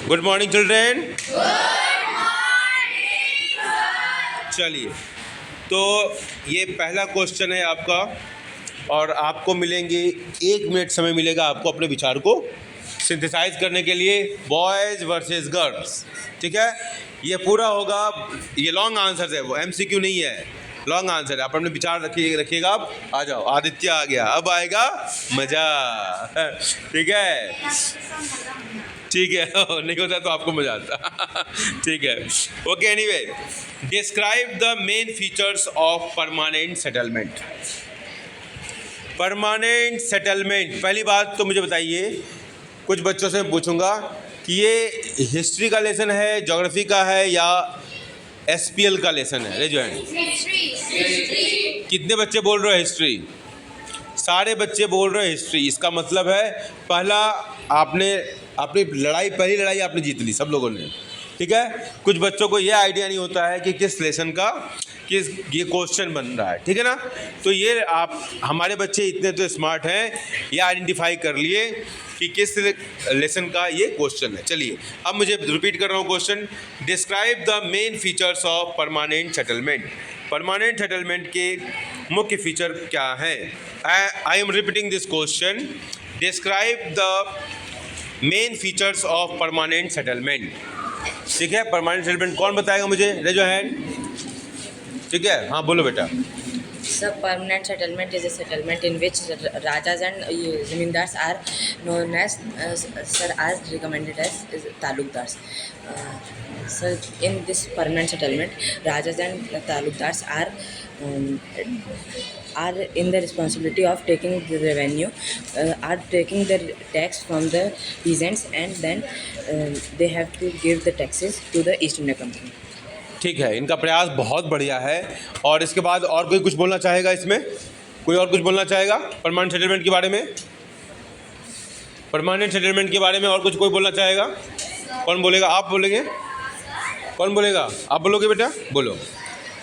Good morning children. चलिए, तो ये पहला क्वेश्चन है आपका और आपको मिलेंगे 1 मिनट समय मिलेगा आपको अपने विचार को सिंथेसाइज करने के लिए। बॉयज़ वर्सेस गर्ल्स, ठीक है। ये पूरा होगा, ये लॉन्ग आंसर है, वो MCQ नहीं है, लॉन्ग आंसर है। आप अपने विचार रखिएगा। आप आ जाओ, आदित्य आ गया, अब आएगा मज़ा। ठीक है, ठीक है। नहीं होता तो आपको मजा आता। ठीक है, okay. Anyway, describe the main features of permanent settlement. Permanent settlement, पहली बात तो मुझे बताइए, कुछ बच्चों से मैं पूछूंगा कि ये हिस्ट्री का लेसन है, ज्योग्राफी का है या SPL का लेसन है? Raise hand. कितने बच्चे बोल रहे हो हिस्ट्री? सारे बच्चे बोल रहे हैं हिस्ट्री। इसका मतलब है पहला आपने अपनी पहली लड़ाई आपने जीत ली सब लोगों ने, ठीक है। कुछ बच्चों को ये आइडिया नहीं होता है कि किस लेसन का किस ये क्वेश्चन बन रहा है, ठीक है ना। तो ये आप हमारे बच्चे इतने तो स्मार्ट हैं, ये आइडेंटिफाई कर लिए कि किस लेसन का ये क्वेश्चन है। चलिए, अब मुझे रिपीट कर रहा हूँ question. Describe the main features of permanent settlement. Permanent settlement के मुख्य फीचर क्या हैं? I am repeating this question. Describe the main features of permanent settlement. ठीक है, परमानेंट सेटलमेंट कौन बताएगा मुझे? Raise your hand. ठीक है, हाँ बोलो बेटा। Sir, permanent settlement is a settlement in which rajas and zamindars are known as recommended as talukdars. Sir, in this permanent settlement, rajas and talukdars are in the responsibility of taking the revenue, are taking the tax from the peasants, and then they have to give the taxes to the East India Company. ठीक है, इनका प्रयास बहुत बढ़िया है। और इसके बाद और कोई कुछ बोलना चाहेगा इसमें? कोई और कुछ बोलना चाहेगा परमानेंट सेटलमेंट के बारे में? परमानेंट सेटलमेंट के बारे में और कुछ कोई बोलना चाहेगा? कौन बोलेगा? आप बोलेंगे? कौन बोलेगा? आप बोलोगे बेटा, बोलो।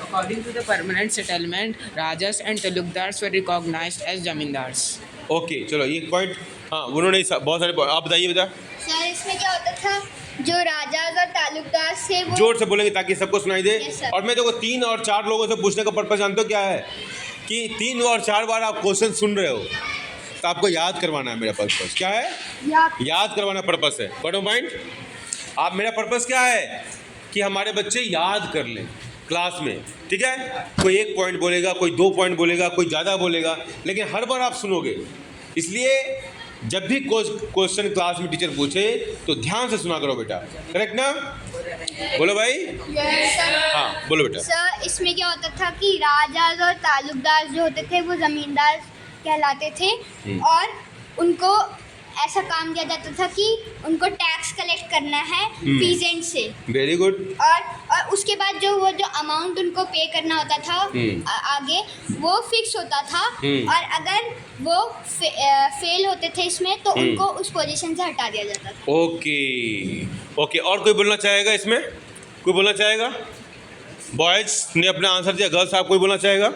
According to the permanent settlement, Rajas and Talukdars were recognized as Zamindars. Okay, चलो ये पॉइंट, हाँ उन्होंने बहुत सारे, आप बताइए बेटा। सर, इसमें क्या होता था, जो राजाज और तालुकदार से वो जोर से बोलेंगे ताकि सबको सुनाई दे। Yes, sir. और मैं देखो 3 और 4 लोगों से पूछने का पर्पस जानते हो क्या है? कि 3 और 4 बार आप क्वेश्चन सुन रहे हो तो आपको याद करवाना है। मेरा पर्पस क्या है? याद करवाना पर्पस है। बटो माइंड, आप, मेरा पर्पस क्या है कि हमारे बच्चे याद कर लें क्लास में, ठीक है। कोई 1 पॉइंट बोलेगा, कोई 2 पॉइंट बोलेगा, कोई ज़्यादा बोलेगा, लेकिन हर बार आप सुनोगे। इसलिए जब भी क्वेश्चन क्लास में टीचर पूछे तो ध्यान से सुना करो बेटा, करेक्ट ना? बोलो भाई। Yes, sir. हाँ बोलो बेटा। सर, इसमें क्या होता था कि राजाज और तालुकदार जो होते थे वो जमींदार कहलाते थे और उनको ऐसा काम किया जाता था कि उनको टैक्स कलेक्ट करना है पीजेंट से। Very good. और उसके बाद जो अमाउंट उनको पे करना होता था आगे वो फिक्स होता था। और अगर वो फेल होते थे इसमें तो उनको उस पोजीशन से हटा दिया जाता था। ओके ओके, और कोई बोलना चाहेगा इसमें? कोई बोलना चाहेगा? बॉयज ने अपना आंसर दिया, गर्ल्स आप कोई बोलना चाहेगा?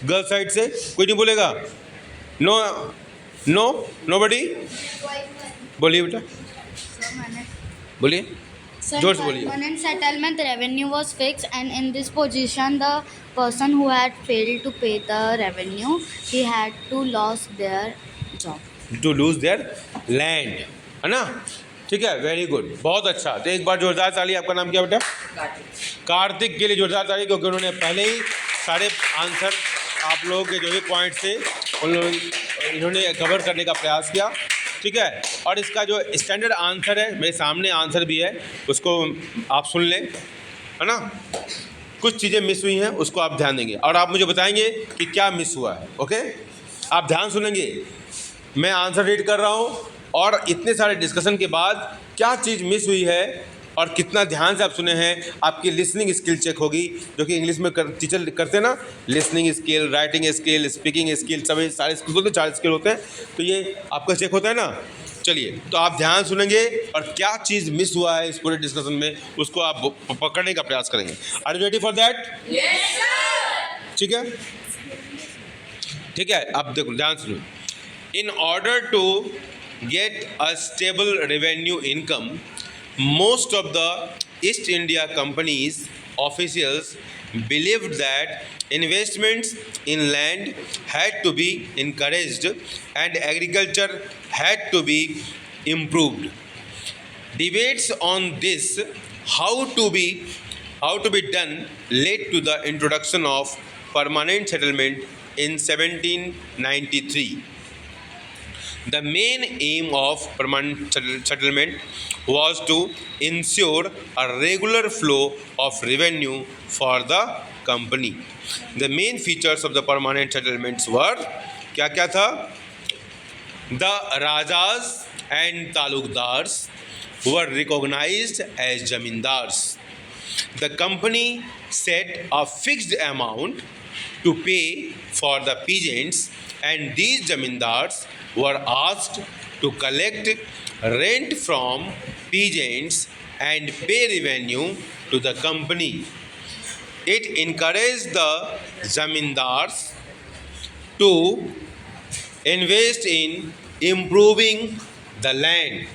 गर्ल्स साइड से कोई नहीं बोलेगा? No no, nobody. बोलिए बेटा, बोलिए, जोर से बोलिए। Permanent settlement revenue was fixed, and in this position, the person who had failed to pay the revenue, he had to lose their job. To lose their land, है ना? ठीक है, वेरी गुड, बहुत अच्छा। तो एक बार जोरदार ताली। आपका नाम क्या बेटा? कार्तिक के लिए जोरदार ताली, क्योंकि उन्होंने पहले ही सारे आंसर आप लोगों के जो भी पॉइंट्स थे इन्होंने कवर करने का प्रयास किया, ठीक है। और इसका जो स्टैंडर्ड आंसर है, मेरे सामने आंसर भी है, उसको आप सुन लें, है ना। कुछ चीज़ें मिस हुई हैं, उसको आप ध्यान देंगे और आप मुझे बताएंगे कि क्या मिस हुआ है। ओके, आप ध्यान सुनेंगे, मैं आंसर रीड कर रहा हूँ और इतने सारे डिस्कशन के बाद क्या चीज़ मिस हुई है और कितना ध्यान से आप सुने हैं, आपकी लिसनिंग स्किल चेक होगी, जो कि इंग्लिश में टीचर करते हैं ना, listening skill, writing skill, speaking skill, सभी सारे स्किल होते हैं, 4 स्किल होते हैं, तो ये आपका चेक होता है ना। चलिए, तो आप ध्यान सुनेंगे और क्या चीज़ मिस हुआ है इस पूरे डिस्कशन में, उसको आप पकड़ने का प्रयास करेंगे। Are you ready for that? Yes sir. ठीक है, ठीक है। आप देखो, ध्यान सुनो। In order to get a stable revenue income, most of the East India Company's officials believed that investments in land had to be encouraged and agriculture had to be improved. Debates on this how to be done led to the introduction of permanent settlement in 1793. The main aim of permanent settlement was to ensure a regular flow of revenue for the company. The main features of the permanent settlements were क्या था? The Rajas and Talukdars were recognized as Zamindars. The company set a fixed amount to pay for the peasants, and these Zamindars were asked to collect rent from peasants and pay revenue to the company. It encouraged the Zamindars to invest in improving the land.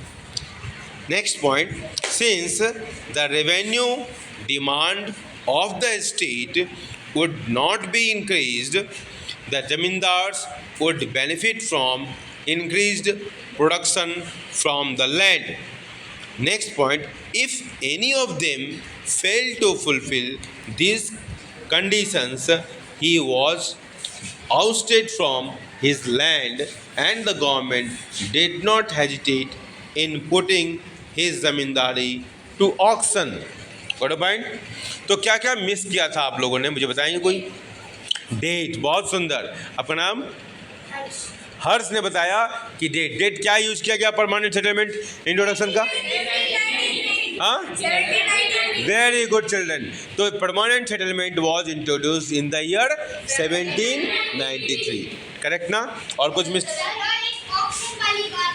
Next point, since the revenue demand of the state would not be increased, the Zamindars would benefit from increased production from the land. Next point, if any of them failed to fulfill these conditions, he was ousted from his land, and the government did not hesitate in putting his zamindari to auction. Got a point? तो क्या क्या miss किया था आप लोगों ने, मुझे बताएंगे कोई? डेट, बहुत सुंदर. आपका नाम? हर्ष ने बताया कि डेट क्या यूज किया गया परमानेंट सेटलमेंट इंट्रोडक्शन का? हाँ, वेरी गुड चिल्ड्रन. तो permanent settlement was introduced in the year 1793. Correct ना? और कुछ मिस?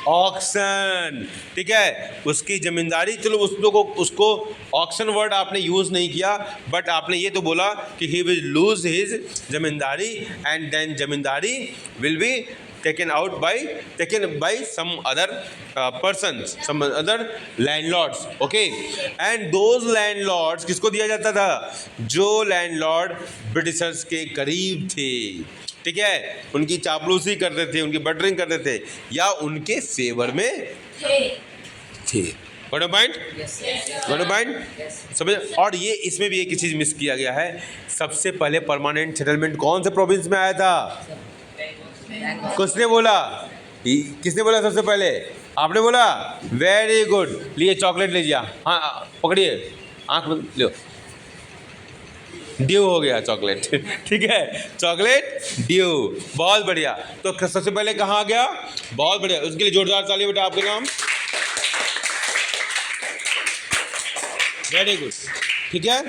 ऑक्शन. ठीक है, उसकी जमींदारी, चलो उसको ऑक्शन वर्ड आपने यूज नहीं किया, बट आपने ये तो बोला कि ही विल लूज हिज जमींदारी एंड देन जमींदारी will be taken by some other persons, some other landlords. Okay, and those landlords किसको दिया जाता था? जो लैंडलॉर्ड ब्रिटिशर्स के करीब थे. ठीक है, उनकी चापलूसी करते थे, उनकी बटरिंग करते थे या उनके फेवर में थे. Got a point? Got a point? समझ? और ये इसमें भी एक चीज़ मिस किया गया है. सबसे पहले परमानेंट सेटलमेंट कौन से प्रोविंस में आया था? किसने बोला? किसने बोला सबसे पहले? आपने बोला. Very good. लिए चॉकलेट लीजिए. हाँ, पकड़िए, आँख में लो. ड्यू हो गया चॉकलेट. ठीक है, चॉकलेट ड्यू. बहुत बढ़िया. तो सबसे पहले कहाँ आ गया? बहुत बढ़िया. उसके लिए जोरदार ताली बेटा. आपके नाम? Very good. ठीक है,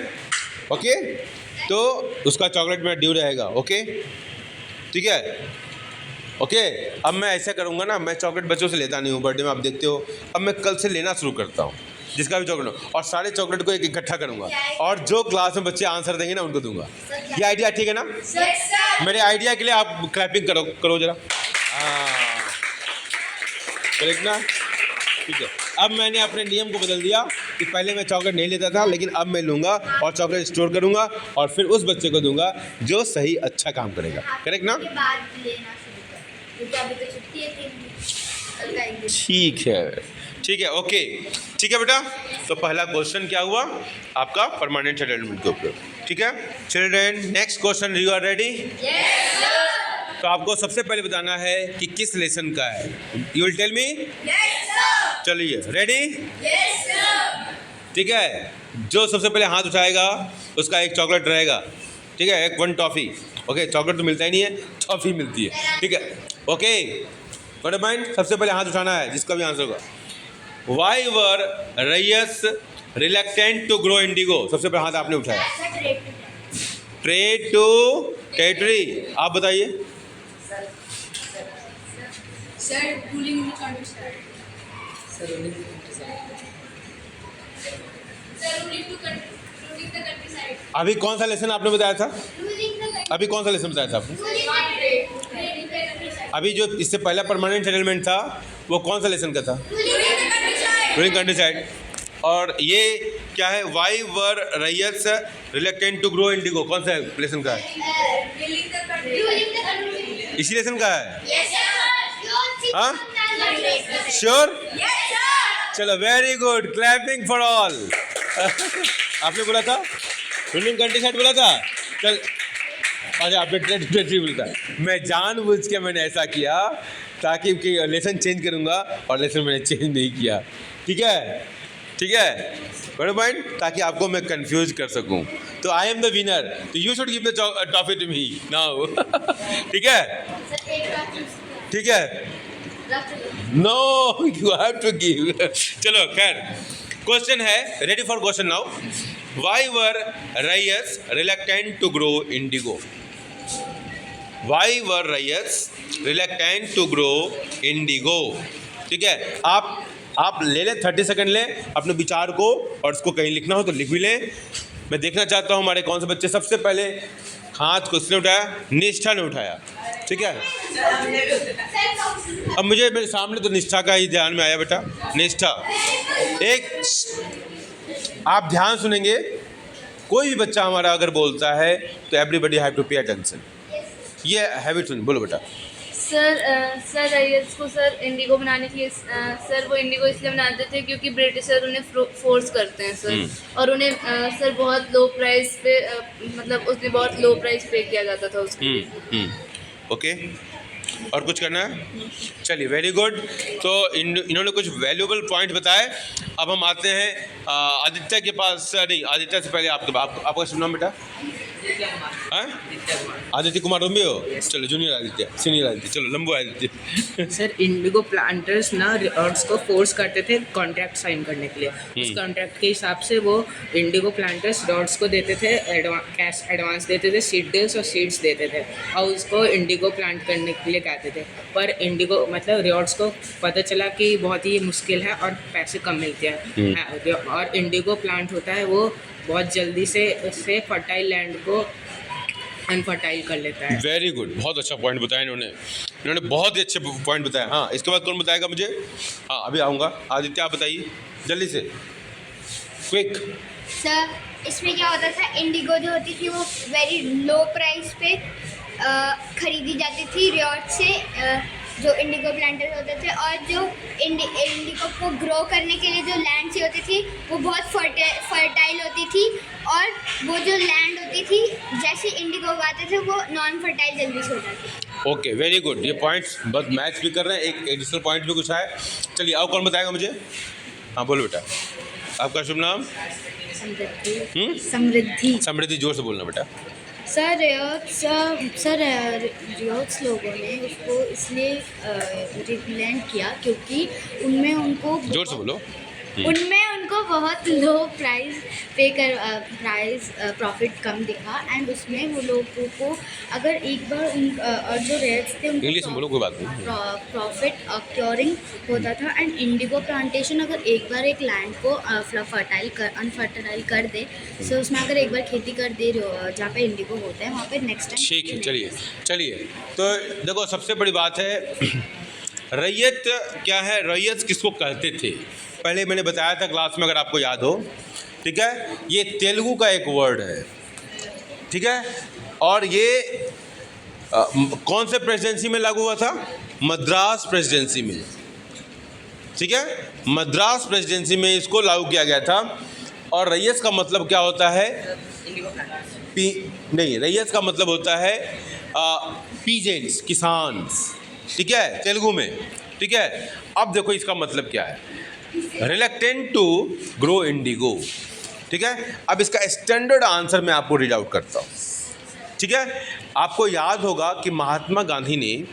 ओके. तो उसका चॉकलेट में ड्यू रहेगा. ओके, ठीक है, ओके. अब मैं ऐसा करूँगा ना, मैं चॉकलेट बच्चों से लेता नहीं हूँ बर्थडे में, आप देखते हो. अब मैं कल से लेना शुरू करता हूँ, जिसका भी चॉकलेट हो, और सारे चॉकलेट को एक इकट्ठा करूँगा, और जो क्लास में बच्चे आंसर देंगे ना उनको दूंगा. ये आइडिया ठीक है ना? मेरे आइडिया के लिए आप क्लैपिंग करो जरा. हाँ, करेक्ट ना? ठीक है. अब मैंने अपने नियम को बदल दिया कि पहले मैं चॉकलेट नहीं लेता था, लेकिन अब मैं लूँगा और चॉकलेट स्टोर करूँगा और फिर उस बच्चे को दूंगा जो सही अच्छा काम करेगा. करेक्ट ना? ठीक है, ठीक है, ओके. ठीक है बेटा. तो पहला क्वेश्चन क्या हुआ आपका? परमानेंट सेटलमेंट के ऊपर. ठीक है children, next question. You are ready? तो आपको सबसे पहले बताना है कि किस लेसन का है. You will tell me? चलिए, रेडी? ठीक है, जो सबसे पहले हाथ उठाएगा उसका एक चॉकलेट रहेगा. ठीक है, एक 1 टॉफ़ी. ओके, चॉकलेट तो मिलता ही नहीं है, टॉफ़ी मिलती है. ठीक है, ओके. What mind? सबसे पहले हाथ उठाना है जिसका भी आंसर होगा. Why were ryots reluctant to grow indigo? सबसे पहले हाथ आपने उठाया. Trade to territory. आप बताइए. अभी कौन सा लेसन आपने बताया था? अभी कौन सा लेसन बताया था आपने? अभी जो इससे पहला परमानेंट सेटलमेंट था वो कौन सा लेसन का था? Ruling country side. और ये क्या है, Y were raiyat reluctant to grow Indigo, कौन सा लेसन का है? इसी लेसन का है? हाँ, श्योर? चलो, very good, clapping for all. आपने बोला था, रूलिंग कंट्री साइड बोला था। चल, अच्छा, आपने ट्रेडिटरी बोला था। मैं जानबूझ के मैंने ऐसा किया ताकि लेसन चेंज करूंगा, और लेसन मैंने चेंज नहीं किया। ठीक है, ठीक है, बड़ा पॉइंट, ताकि आपको मैं कंफ्यूज कर सकूं। तो आई एम द विनर, तो you should give the trophy to me now. ठीक है, ठीक है, no, you have to give. चलो, खैर, क्वेश्चन है, ready for question now. Why were raiyat reluctant to grow indigo? Why were raiyat reluctant to grow Indigo? ठीक है, आप ले लें, 30 सेकंड लें अपने विचार को, और इसको कहीं लिखना हो तो लिख भी लें। मैं देखना चाहता हूँ हमारे कौन से बच्चे सबसे पहले हाथ किसने उठाया? निष्ठा ने उठाया। ठीक है, अब मुझे मेरे सामने तो निष्ठा का ही ध्यान में आया बेटा। निष्ठा, एक आप ध्यान सुनेंगे, कोई भी बच्चा हमारा अगर बोलता है तो everybody have to pay attention. ये हैबिट सुन, बोलो बेटा। सर रैयत को सर इंडिगो बनाने के लिए सर वो इंडिगो इसलिए बनाते थे क्योंकि ब्रिटिशर उन्हें फोर्स करते हैं सर, और उन्हें सर बहुत लो प्राइस पे मतलब उसमें बहुत लो प्राइस पे किया जाता था उसके। ओके, और कुछ करना है? चलिए, वेरी गुड। तो इन्होंने कुछ वैल्यूएबल पॉइंट बताए। अब हम आते हैं आदित्य के पास। नहीं, आदित्य से पहले आपका शुभ नाम बेटा? आदित्य कुमार, तुम भी हो? चलो, जूनियर आदित्य, सीनियर आदित्य, चलो लंबू आदित्य। सर, इंडिगो प्लांटर्स ना रॉड्स को फोर्स करते थे कॉन्ट्रैक्ट साइन करने के लिए। उस कॉन्ट्रैक्ट के हिसाब से वो इंडिगो प्लांटर्स रॉड्स को देते थे, कैश एडवांस देते थे, सीड्स और सीड्स देते थे, और उसको इंडिगो प्लांट करने के लिए कहते थे। पर इंडिगो मतलब रॉड्स को पता चला कि बहुत ही मुश्किल है और पैसे कम मिलते हैं, और इंडिगो प्लांट होता है वो बहुत जल्दी से उससे फर्टाइल लैंड को अनफर्टाइल कर लेता है। वेरी गुड, बहुत अच्छा पॉइंट बताया इन्होंने बहुत ही अच्छे पॉइंट बताया। हाँ, इसके बाद कौन बताएगा मुझे? हाँ, अभी आऊँगा। आदित्य, आप बताइए जल्दी से, क्विक। सर, इसमें क्या होता था, इंडिगो जो होती थी वो वेरी लो प्राइस पे खरीदी जाती थी रियॉट से, जो इंडिगो प्लांटर्स होते थे, और जो इंडिगो को ग्रो करने के लिए जो लैंड चाहिए होती थी वो बहुत फर्टाइल होती थी, और वो जो लैंड होती थी जैसे इंडिगो उगाते थे वो नॉन फर्टाइल जल्दी से हो जाती थी। ओके, वेरी गुड, ये पॉइंट्स बस मैच भी कर रहे हैं, एक एडिशनल पॉइंट भी कुछ है। चलिए, अब कौन बताएगा मुझे? हाँ, बोलो बेटा, आपका शुभ नाम? समृद्धि। समृद्धि, जोर से बोलना बेटा। सर रियोट्स लोगों ने उसको इसलिए रिप्लेंट किया क्योंकि उनमें उनको जोर से बोलो। बहुत लो प्राइस प्रॉफिट कम दिखा, एंड उसमें वो लोगों को अगर एक बार और जो रेट्स थे इंग्लिश में बोलो, कोई बात नहीं। प्रॉफिट क्योरिंग होता था, एंड इंडिगो प्लांटेशन अगर एक बार एक लैंड को अनफर्टाइल कर दे, तो उसमें अगर एक बार खेती कर दे जहाँ पे इंडिगो होता है वहाँ पे नेक्स्ट टाइम। ठीक है, चलिए, तो देखो, सबसे बड़ी बात है रैयत क्या है, रैयत किसको कहते थे? पहले मैंने बताया था क्लास में, अगर आपको याद हो। ठीक है, ये तेलुगु का एक वर्ड है। ठीक है, और ये कौन से प्रेसिडेंसी में लागू हुआ था? मद्रास प्रेसिडेंसी में। ठीक है, मद्रास प्रेसिडेंसी में इसको लागू किया गया था। और रैयत का मतलब क्या होता है? नहीं, रैयत का मतलब होता है पीजेंट्स, किसान। ठीक है, तेलुगु में। ठीक है, अब देखो इसका मतलब क्या है, रिलेक्टेंट टू ग्रो इंडिगो। ठीक है, अब इसका स्टैंडर्ड आंसर मैं आपको रीड आउट करता हूँ। ठीक है, आपको याद होगा कि महात्मा गांधी ने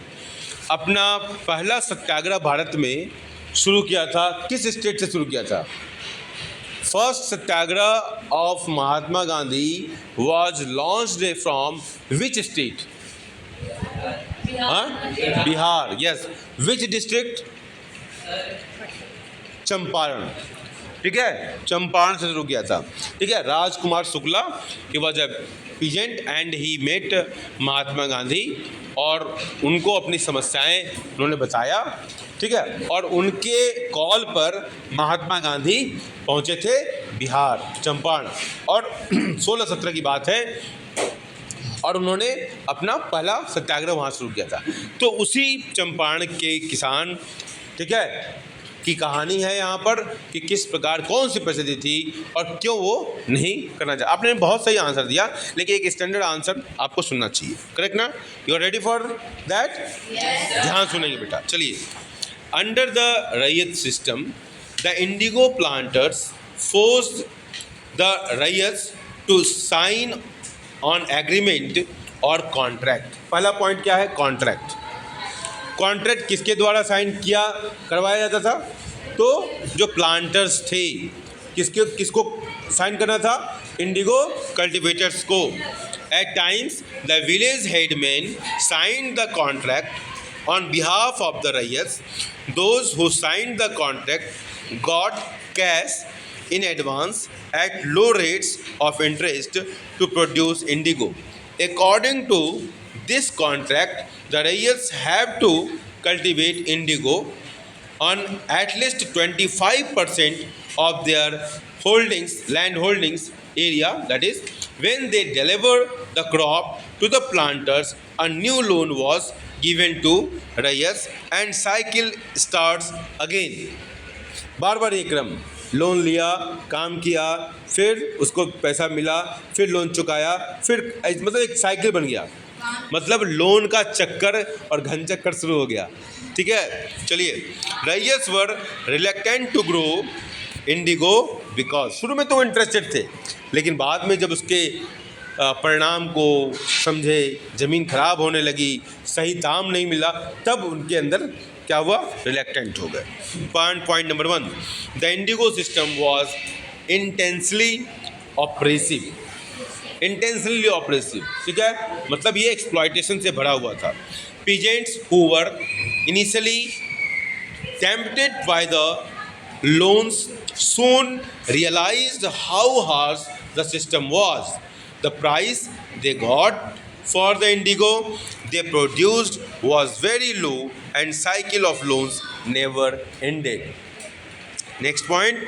अपना पहला सत्याग्रह भारत में शुरू किया था। किस स्टेट से शुरू किया था? First Satyagraha of Mahatma Gandhi was launched from which state? Bihar. Yes, which district? Champaran. ठीक है, चंपारण से शुरू किया था। ठीक है, Rajkumar Shukla he was a peasant and he met Mahatma Gandhi, और उनको अपनी समस्याएं उन्होंने बताया, ठीक है। और उनके कॉल पर महात्मा गांधी पहुंचे थे बिहार, चंपारण, और 1617 की बात है, और उन्होंने अपना पहला सत्याग्रह वहाँ शुरू किया था। तो उसी चंपारण के किसान, ठीक है, की कहानी है यहाँ पर कि किस प्रकार कौन सी परिस्थिति थी और क्यों वो नहीं करना चाहिए। आपने बहुत सही आंसर दिया, लेकिन एक स्टैंडर्ड आंसर आपको सुनना चाहिए, करेक्ट ना? You are ready for that? ध्यान सुनेंगे बेटा। चलिए, under the raiyat system the indigo planters forced the raiyats to sign on agreement और कॉन्ट्रैक्ट। पहला पॉइंट क्या है? कॉन्ट्रैक्ट। कॉन्ट्रैक्ट किसके द्वारा साइन किया करवाया जाता था? तो जो प्लांटर्स थे, किसको साइन करना था? इंडिगो कल्टिवेटर्स को। At times the village headman signed the contract on behalf of the ryots. Those who signed the contract got cash in advance at low rates of interest to produce indigo. According to this contract, the Rayats have to cultivate indigo on at least 25% of their holdings, land holdings area. That is, when they deliver the crop to the planters, a new loan was given to Rayats and cycle starts again. बार बार ये क्रम, loan लिया, काम किया, फिर उसको पैसा मिला, फिर लोन चुकाया, फिर मतलब एक साइकिल बन गया। मतलब लोन का चक्कर और घन चक्कर शुरू हो गया, ठीक है। चलिए, ryots were reluctant to grow indigo because, शुरू में तो इंटरेस्टेड थे, लेकिन बाद में जब उसके परिणाम को समझे, ज़मीन खराब होने लगी, सही दाम नहीं मिला, तब उनके अंदर क्या हुआ? रिलैक्टेंट हो गए। Point number 1, the Indigo system was intensely oppressive. Intensely oppressive, ठीक है, मतलब ये एक्सप्लॉयटेशन से भरा हुआ था। Peasants who were initially tempted by the loans soon realized how harsh the system was. The price they got for the indigo they produced was very low and cycle of loans never ended. Next point,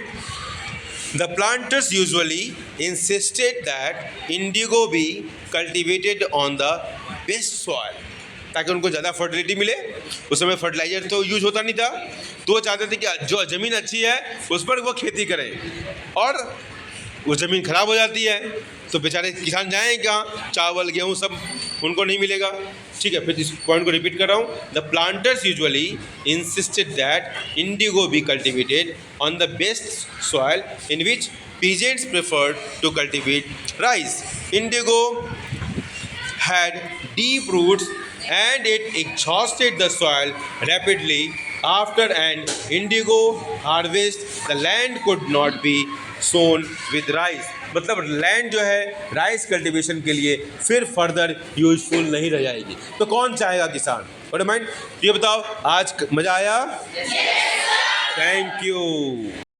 the planters usually insisted that indigo be cultivated on the best soil ताकि उनको ज़्यादा fertility मिले। उस समय fertiliser तो use होता नहीं था, तो वो चाहते थे कि जो ज़मीन अच्छी है उस पर वो खेती करें, और वो ज़मीन खराब हो जाती है तो बेचारे किसान जाएँ कहाँ? चावल, गेहूँ सब उनको नहीं मिलेगा, ठीक है। फिर इस पॉइंट को रिपीट कर रहा हूँ, the planters usually insisted that indigo be cultivated on the best soil in which peasants preferred to cultivate rice. Indigo had deep roots and it exhausted the soil rapidly. After an indigo harvest, the land could not be sown with rice. मतलब land जो है rice cultivation के लिए फिर further useful नहीं रह जाएगी। तो कौन चाहेगा किसान? बड़े माइंड, ये बताओ, आज मज़ा आया? Thank you.